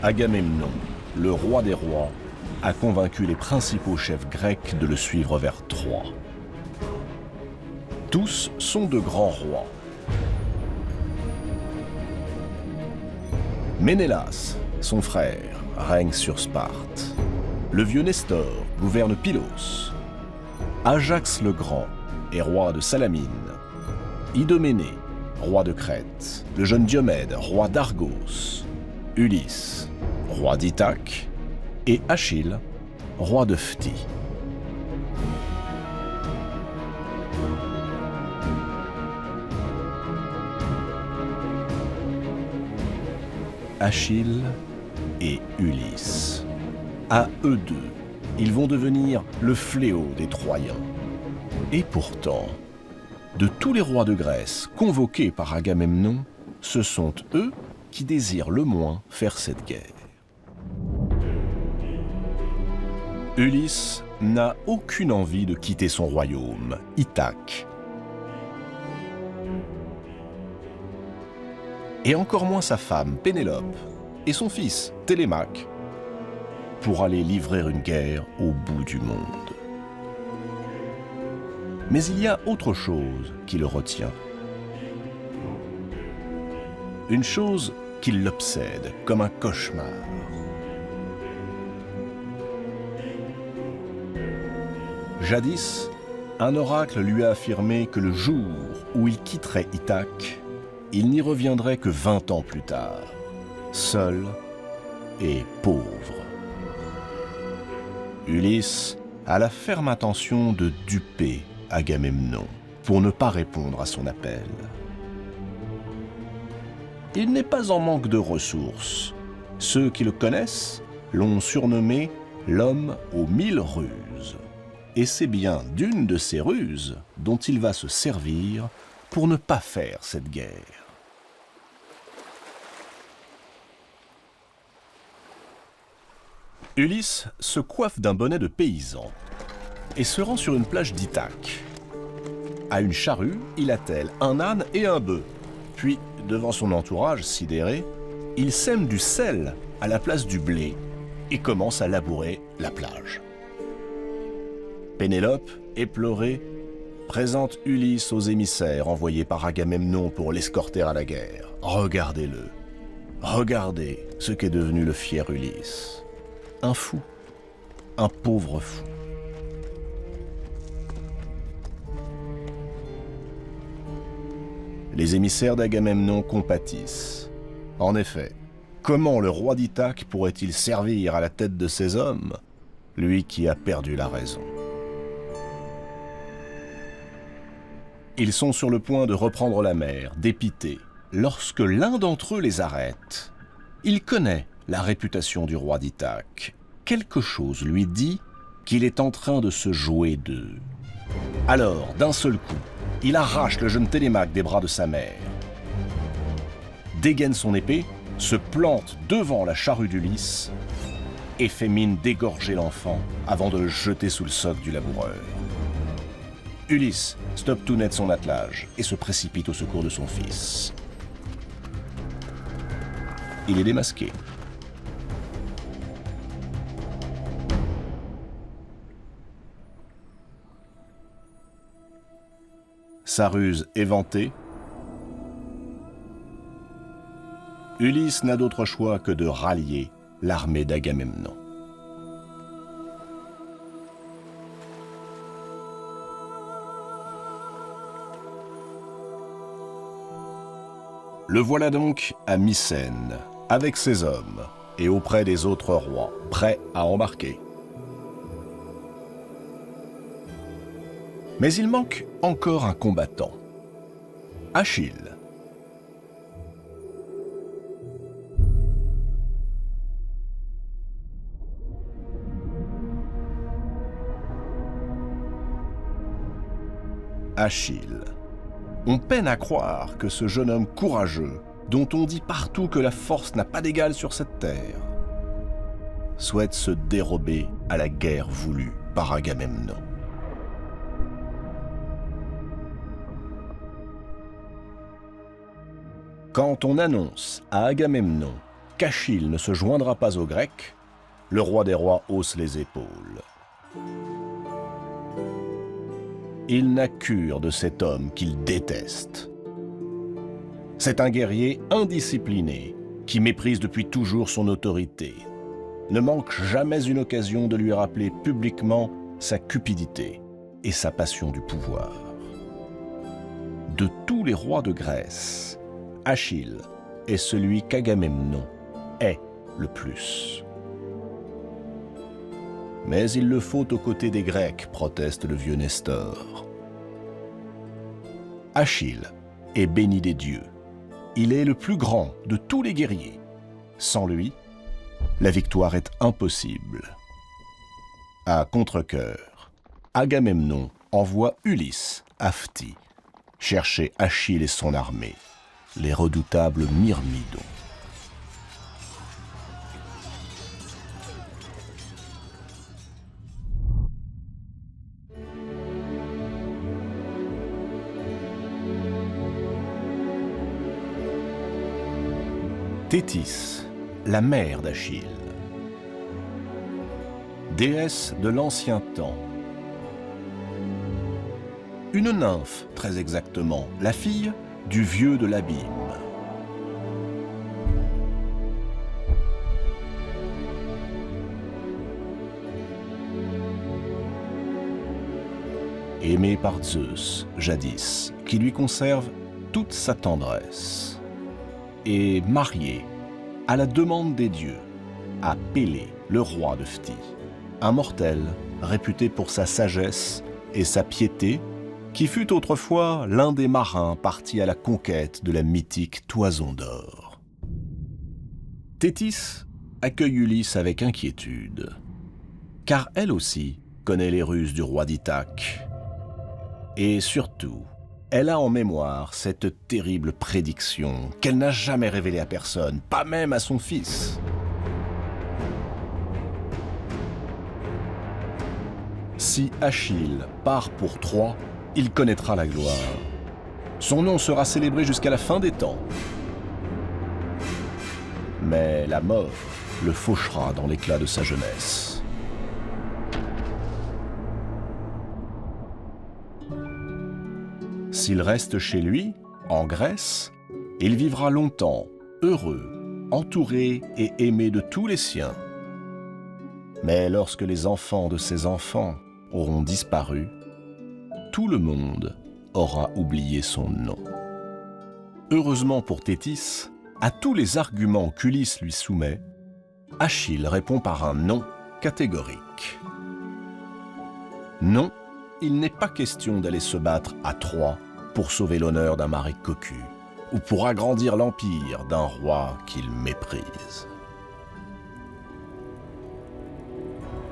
Agamemnon, le roi des rois, a convaincu les principaux chefs grecs de le suivre vers Troie. Tous sont de grands rois. Ménélas, son frère, règne sur Sparte. Le vieux Nestor gouverne Pylos. Ajax le Grand est roi de Salamine. Idoménée, roi de Crète. Le jeune Diomède, roi d'Argos. Ulysse, roi d'Ithaque. Et Achille, roi de Phthie. Achille et Ulysse. À eux deux, ils vont devenir le fléau des Troyens. Et pourtant, de tous les rois de Grèce convoqués par Agamemnon, ce sont eux qui désirent le moins faire cette guerre. Ulysse n'a aucune envie de quitter son royaume, Ithaque. Et encore moins sa femme, Pénélope, et son fils, Télémaque, pour aller livrer une guerre au bout du monde. Mais il y a autre chose qui le retient. Une chose qui l'obsède comme un cauchemar. Jadis, un oracle lui a affirmé que le jour où il quitterait Ithaque, il n'y reviendrait que 20 ans plus tard, seul et pauvre. Ulysse a la ferme intention de duper Agamemnon pour ne pas répondre à son appel. Il n'est pas en manque de ressources. Ceux qui le connaissent l'ont surnommé l'homme aux 1000 ruses. Et c'est bien d'une de ces ruses dont il va se servir pour ne pas faire cette guerre. Ulysse se coiffe d'un bonnet de paysan et se rend sur une plage d'Ithaque. À une charrue, il attelle un âne et un bœuf. Puis, devant son entourage sidéré, il sème du sel à la place du blé et commence à labourer la plage. Pénélope, éplorée, présente Ulysse aux émissaires envoyés par Agamemnon pour l'escorter à la guerre. Regardez-le. Regardez ce qu'est devenu le fier Ulysse. Un fou. Un pauvre fou. Les émissaires d'Agamemnon compatissent. En effet, comment le roi d'Ithaque pourrait-il servir à la tête de ses hommes, lui qui a perdu la raison? Ils sont sur le point de reprendre la mer, dépités, lorsque l'un d'entre eux les arrête. Il connaît la réputation du roi d'Ithaque. Quelque chose lui dit qu'il est en train de se jouer d'eux. Alors, d'un seul coup, il arrache le jeune Télémaque des bras de sa mère, dégaine son épée, se plante devant la charrue d'Ulysse et fait mine d'égorger l'enfant avant de le jeter sous le soc du laboureur. Ulysse stoppe tout net son attelage et se précipite au secours de son fils. Il est démasqué. Sa ruse éventée, Ulysse n'a d'autre choix que de rallier l'armée d'Agamemnon. Le voilà donc à Mycène, avec ses hommes, et auprès des autres rois, prêts à embarquer. Mais il manque encore un combattant, Achille. Achille. On peine à croire que ce jeune homme courageux, dont on dit partout que la force n'a pas d'égal sur cette terre, souhaite se dérober à la guerre voulue par Agamemnon. Quand on annonce à Agamemnon qu'Achille ne se joindra pas aux Grecs, le roi des rois hausse les épaules. Il n'a cure de cet homme qu'il déteste. C'est un guerrier indiscipliné qui méprise depuis toujours son autorité, ne manque jamais une occasion de lui rappeler publiquement sa cupidité et sa passion du pouvoir. De tous les rois de Grèce, Achille est celui qu'Agamemnon est le plus. Mais il le faut aux côtés des Grecs, proteste le vieux Nestor. Achille est béni des dieux. Il est le plus grand de tous les guerriers. Sans lui, la victoire est impossible. À contre-cœur, Agamemnon envoie Ulysse à Phthie chercher Achille et son armée, les redoutables Myrmidons. Thétis, la mère d'Achille. Déesse de l'ancien temps. Une nymphe, très exactement, la fille du vieux de l'abîme. Aimée par Zeus, jadis, qui lui conserve toute sa tendresse. Et mariée, à la demande des dieux, à Pélée, le roi de Phthie, un mortel réputé pour sa sagesse et sa piété, qui fut autrefois l'un des marins partis à la conquête de la mythique Toison d'Or. Thétis accueille Ulysse avec inquiétude, car elle aussi connaît les ruses du roi d'Ithaque. Et surtout, elle a en mémoire cette terrible prédiction qu'elle n'a jamais révélée à personne, pas même à son fils. Si Achille part pour Troie, il connaîtra la gloire. Son nom sera célébré jusqu'à la fin des temps. Mais la mort le fauchera dans l'éclat de sa jeunesse. S'il reste chez lui, en Grèce, il vivra longtemps, heureux, entouré et aimé de tous les siens. Mais lorsque les enfants de ses enfants auront disparu, tout le monde aura oublié son nom. Heureusement pour Thétis, à tous les arguments qu'Ulysse lui soumet, Achille répond par un non catégorique. Non, il n'est pas question d'aller se battre à Troie pour sauver l'honneur d'un mari cocu ou pour agrandir l'empire d'un roi qu'il méprise.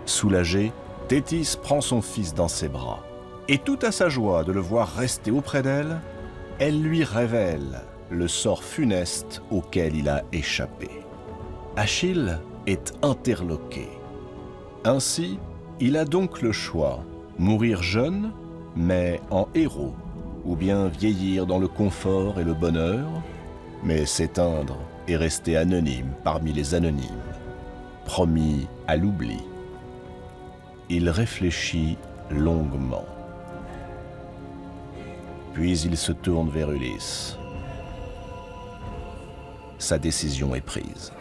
Soulagée, Thétis prend son fils dans ses bras et tout à sa joie de le voir rester auprès d'elle, elle lui révèle le sort funeste auquel il a échappé. Achille est interloqué. Ainsi, il a donc le choix, mourir jeune, mais en héros, ou bien vieillir dans le confort et le bonheur, mais s'éteindre et rester anonyme parmi les anonymes, promis à l'oubli. Il réfléchit longuement. Puis il se tourne vers Ulysse. Sa décision est prise.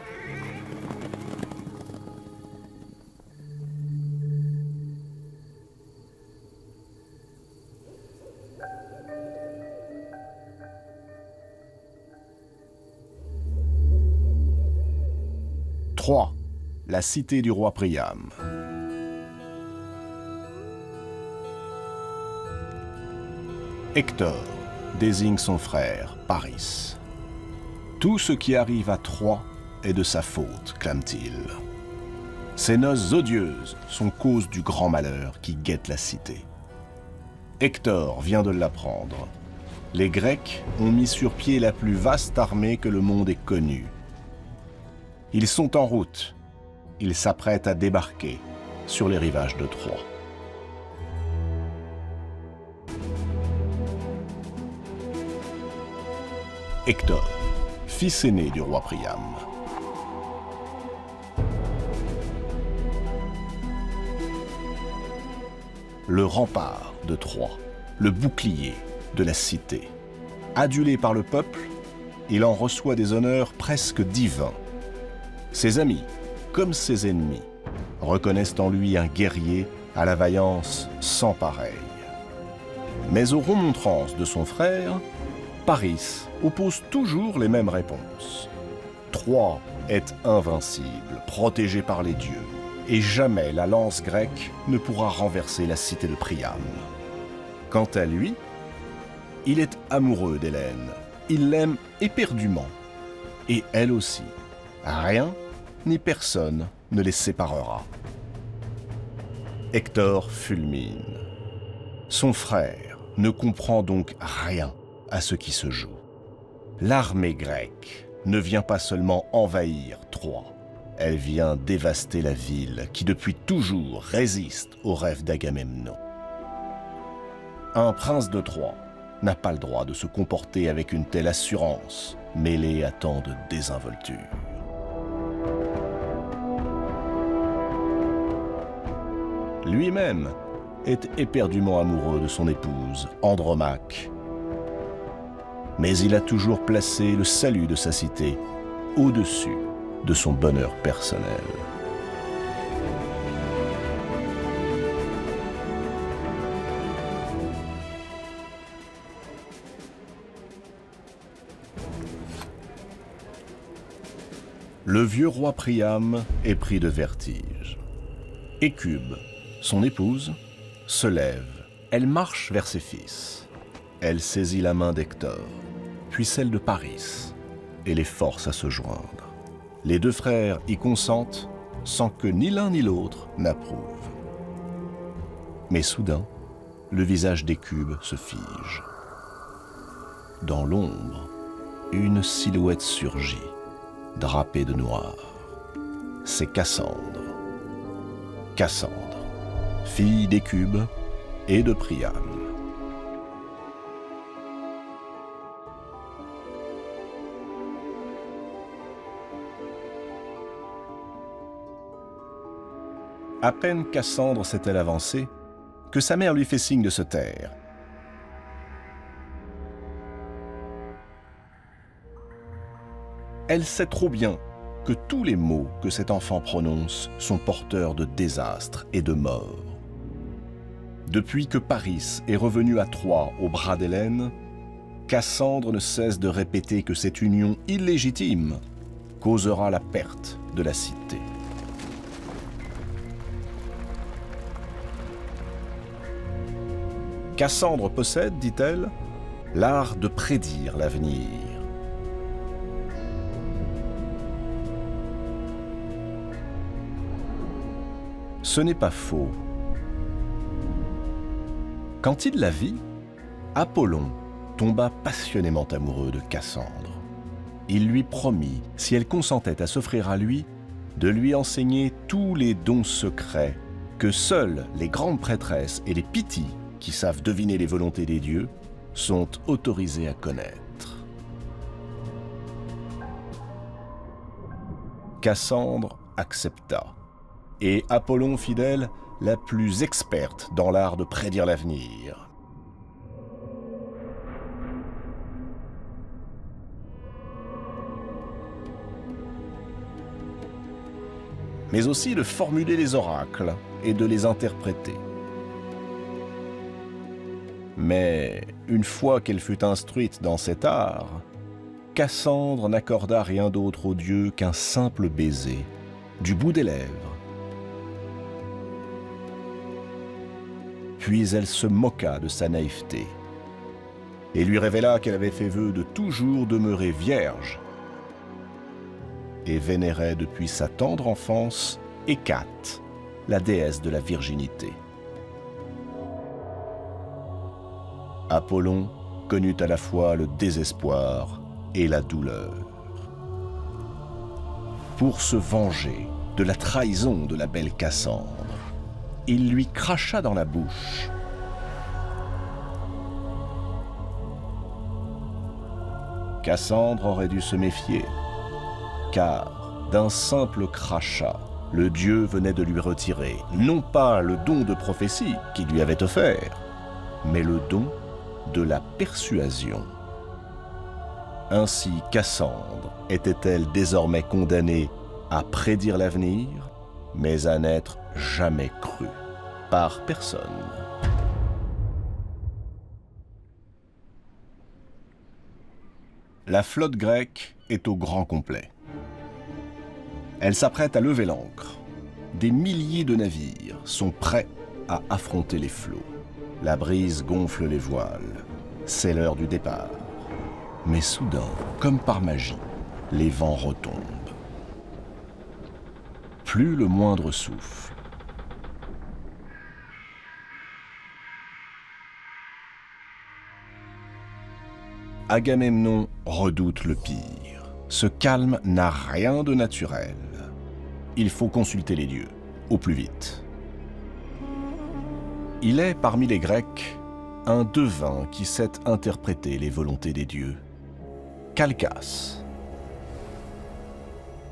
Troie, la cité du roi Priam. Hector désigne son frère, Paris. Tout ce qui arrive à Troie est de sa faute, clame-t-il. Ces noces odieuses sont cause du grand malheur qui guette la cité. Hector vient de l'apprendre. Les Grecs ont mis sur pied la plus vaste armée que le monde ait connue. Ils sont en route. Ils s'apprêtent à débarquer sur les rivages de Troie. Hector, fils aîné du roi Priam. le rempart de Troie, le bouclier de la cité. Adulé par le peuple, il en reçoit des honneurs presque divins. Ses amis, comme ses ennemis, reconnaissent en lui un guerrier à la vaillance sans pareille. Mais aux remontrances de son frère, Paris oppose toujours les mêmes réponses. Troie est invincible, protégée par les dieux, et jamais la lance grecque ne pourra renverser la cité de Priam. Quant à lui, il est amoureux d'Hélène, il l'aime éperdument, et elle aussi. Rien ni personne ne les séparera. Hector fulmine. Son frère ne comprend donc rien à ce qui se joue. L'armée grecque ne vient pas seulement envahir Troie, elle vient dévaster la ville qui depuis toujours résiste aux rêves d'Agamemnon. Un prince de Troie n'a pas le droit de se comporter avec une telle assurance, mêlée à tant de désinvolture. Lui-même est éperdument amoureux de son épouse, Andromaque. Mais il a toujours placé le salut de sa cité au-dessus de son bonheur personnel. Le vieux roi Priam est pris de vertige. Hécube, son épouse, se lève. Elle marche vers ses fils. Elle saisit la main d'Hector, puis celle de Paris, et les force à se joindre. Les deux frères y consentent sans que ni l'un ni l'autre n'approuve. Mais soudain, le visage d'Hécube se fige. Dans l'ombre, une silhouette surgit, drapée de noir. C'est Cassandre. Cassandre, fille d'Hécube et de Priam. À peine Cassandre s'est-elle avancée que sa mère lui fait signe de se taire. Elle sait trop bien que tous les mots que cet enfant prononce sont porteurs de désastre et de mort. Depuis que Paris est revenu à Troie au bras d'Hélène, Cassandre ne cesse de répéter que cette union illégitime causera la perte de la cité. Cassandre possède, dit-elle, l'art de prédire l'avenir. Ce n'est pas faux. Quand il la vit, Apollon tomba passionnément amoureux de Cassandre. Il lui promit, si elle consentait à s'offrir à lui, de lui enseigner tous les dons secrets que seules les grandes prêtresses et les Pythies, qui savent deviner les volontés des dieux, sont autorisées à connaître. Cassandre accepta, et Apollon fit d'elle la plus experte dans l'art de prédire l'avenir. Mais aussi de formuler les oracles et de les interpréter. Mais une fois qu'elle fut instruite dans cet art, Cassandre n'accorda rien d'autre aux dieux qu'un simple baiser, du bout des lèvres. Puis elle se moqua de sa naïveté et lui révéla qu'elle avait fait vœu de toujours demeurer vierge et vénérait depuis sa tendre enfance Hécate, la déesse de la virginité. Apollon connut à la fois le désespoir et la douleur. Pour se venger de la trahison de la belle Cassandre, il lui cracha dans la bouche. Cassandre aurait dû se méfier, car d'un simple crachat, le dieu venait de lui retirer non pas le don de prophétie qu'il lui avait offert, mais le don de la persuasion. Ainsi Cassandre était-elle désormais condamnée à prédire l'avenir, mais à n'être jamais crue par personne. La flotte grecque est au grand complet. Elle s'apprête à lever l'ancre. Des milliers de navires sont prêts à affronter les flots. La brise gonfle les voiles. C'est l'heure du départ. Mais soudain, comme par magie, les vents retombent. Plus le moindre souffle. Agamemnon redoute le pire. Ce calme n'a rien de naturel. Il faut consulter les dieux, au plus vite. Il est, parmi les Grecs, un devin qui sait interpréter les volontés des dieux. Calchas.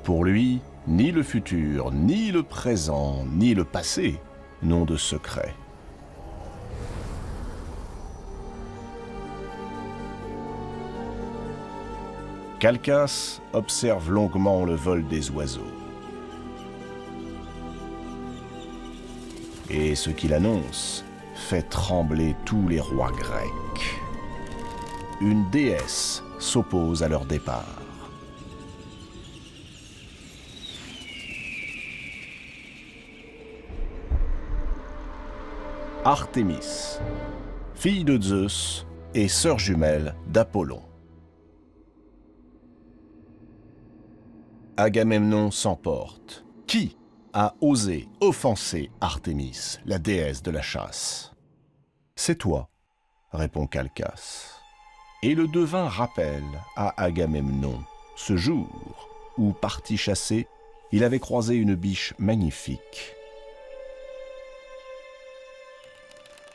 Pour lui, ni le futur, ni le présent, ni le passé n'ont de secret. Calchas observe longuement le vol des oiseaux. Et ce qu'il annonce fait trembler tous les rois grecs. Une déesse s'oppose à leur départ. Artémis, fille de Zeus et sœur jumelle d'Apollon. Agamemnon s'emporte. Qui a osé offenser Artémis, la déesse de la chasse? C'est toi, répond Calchas. Et le devin rappelle à Agamemnon ce jour où, parti chasser, il avait croisé une biche magnifique.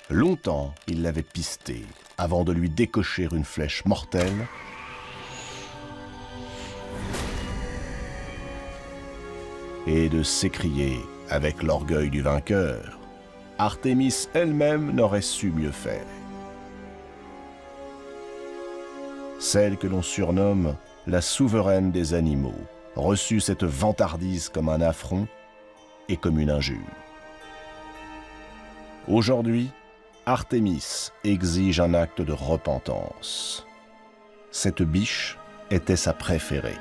Longtemps, il l'avait pistée avant de lui décocher une flèche mortelle et de s'écrier avec l'orgueil du vainqueur. Artémis elle-même n'aurait su mieux faire. Celle que l'on surnomme la souveraine des animaux reçut cette vantardise comme un affront et comme une injure. Aujourd'hui, Artémis exige un acte de repentance. Cette biche était sa préférée.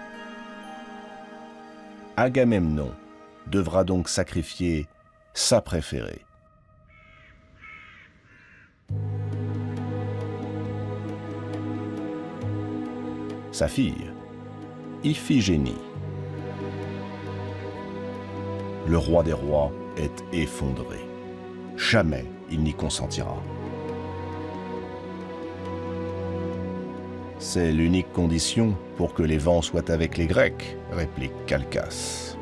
Agamemnon devra donc sacrifier sa préférée. Sa fille, Iphigénie. Le roi des rois est effondré. Jamais il n'y consentira. C'est l'unique condition pour que les vents soient avec les Grecs, réplique Calchas.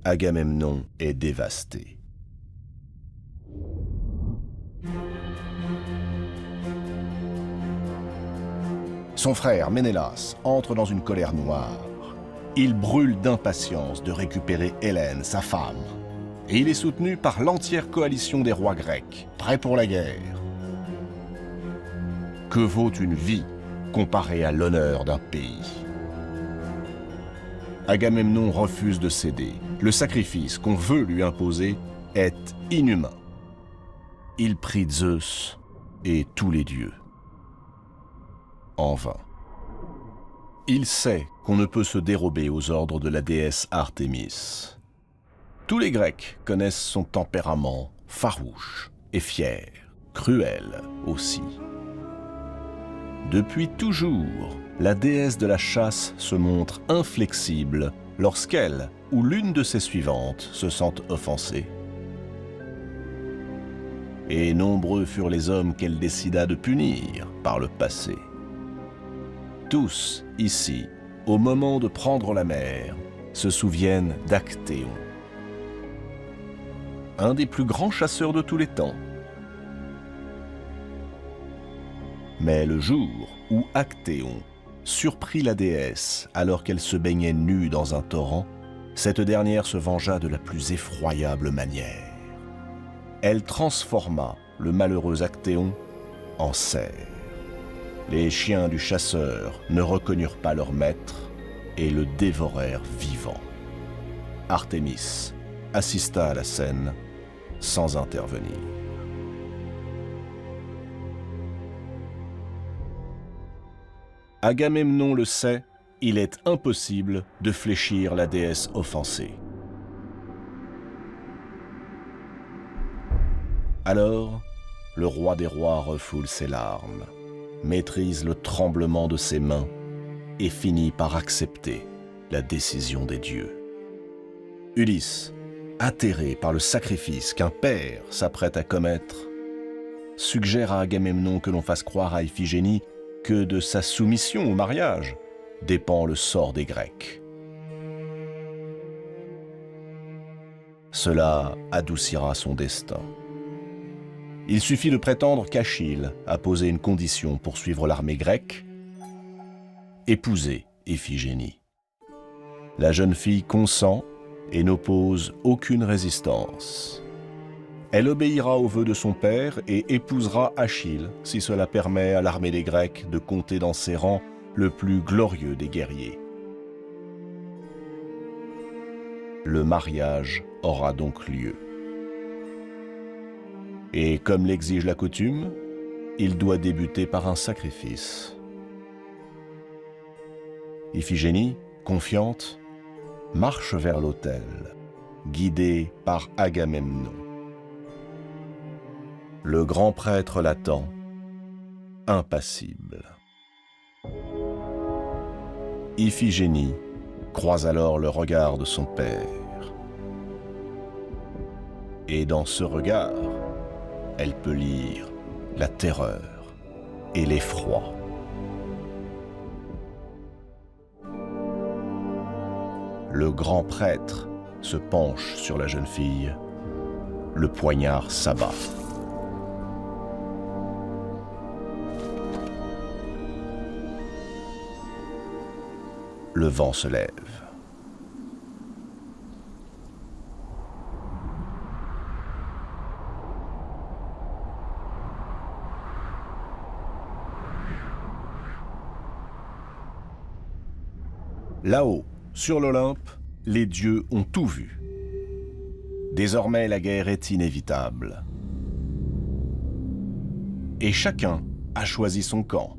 Agamemnon est dévasté. Son frère Ménélas entre dans une colère noire. Il brûle d'impatience de récupérer Hélène, sa femme. Et il est soutenu par l'entière coalition des rois grecs, prêts pour la guerre. Que vaut une vie comparée à l'honneur d'un pays? Agamemnon refuse de céder. Le sacrifice qu'on veut lui imposer est inhumain. Il prie Zeus et tous les dieux. En vain. Il sait qu'on ne peut se dérober aux ordres de la déesse Artémis. Tous les Grecs connaissent son tempérament farouche et fier, cruel aussi. Depuis toujours, la déesse de la chasse se montre inflexible lorsqu'elle ou l'une de ses suivantes se sentent offensées. Et nombreux furent les hommes qu'elle décida de punir par le passé. Tous, ici, au moment de prendre la mer, se souviennent d'Actéon, un des plus grands chasseurs de tous les temps. Mais le jour où Actéon surprit la déesse alors qu'elle se baignait nue dans un torrent, cette dernière se vengea de la plus effroyable manière. Elle transforma le malheureux Actéon en cerf. Les chiens du chasseur ne reconnurent pas leur maître et le dévorèrent vivant. Artémis assista à la scène sans intervenir. Agamemnon le sait, il est impossible de fléchir la déesse offensée. Alors, le roi des rois refoule ses larmes, maîtrise le tremblement de ses mains et finit par accepter la décision des dieux. Ulysse, atterré par le sacrifice qu'un père s'apprête à commettre, suggère à Agamemnon que l'on fasse croire à Iphigénie que de sa soumission au mariage dépend le sort des Grecs. Cela adoucira son destin. Il suffit de prétendre qu'Achille a posé une condition pour suivre l'armée grecque, épouser Iphigénie. La jeune fille consent et n'oppose aucune résistance. Elle obéira aux vœux de son père et épousera Achille si cela permet à l'armée des Grecs de compter dans ses rangs le plus glorieux des guerriers. Le mariage aura donc lieu. Et comme l'exige la coutume, il doit débuter par un sacrifice. Iphigénie, confiante, marche vers l'autel, guidée par Agamemnon. Le grand prêtre l'attend, impassible. Iphigénie croise alors le regard de son père. Et dans ce regard, elle peut lire la terreur et l'effroi. Le grand prêtre se penche sur la jeune fille, le poignard s'abat. Le vent se lève. Là-haut, sur l'Olympe, les dieux ont tout vu. Désormais, la guerre est inévitable. Et chacun a choisi son camp.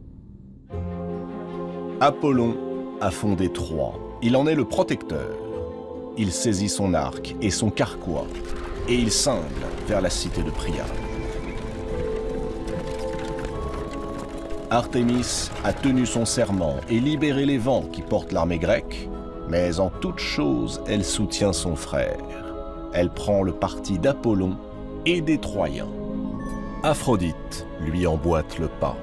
Apollon a fondé Troie. Il en est le protecteur. Il saisit son arc et son carquois, et il cingle vers la cité de Priam. Artémis a tenu son serment et libéré les vents qui portent l'armée grecque, mais en toute chose, elle soutient son frère. Elle prend le parti d'Apollon et des Troyens. Aphrodite lui emboîte le pas.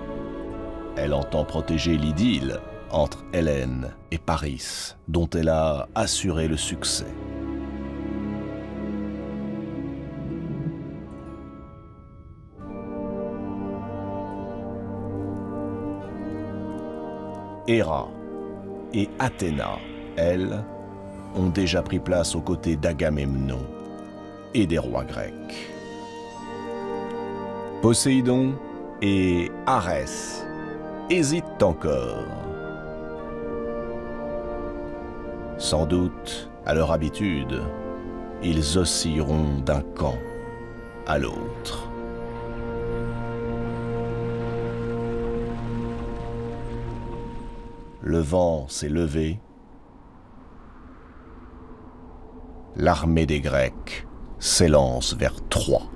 Elle entend protéger l'idylle entre Hélène et Paris, dont elle a assuré le succès. Héra et Athéna, elles, ont déjà pris place aux côtés d'Agamemnon et des rois grecs. Poséidon et Arès hésitent encore. Sans doute, à leur habitude, ils oscilleront d'un camp à l'autre. Le vent s'est levé. L'armée des Grecs s'élance vers Troie.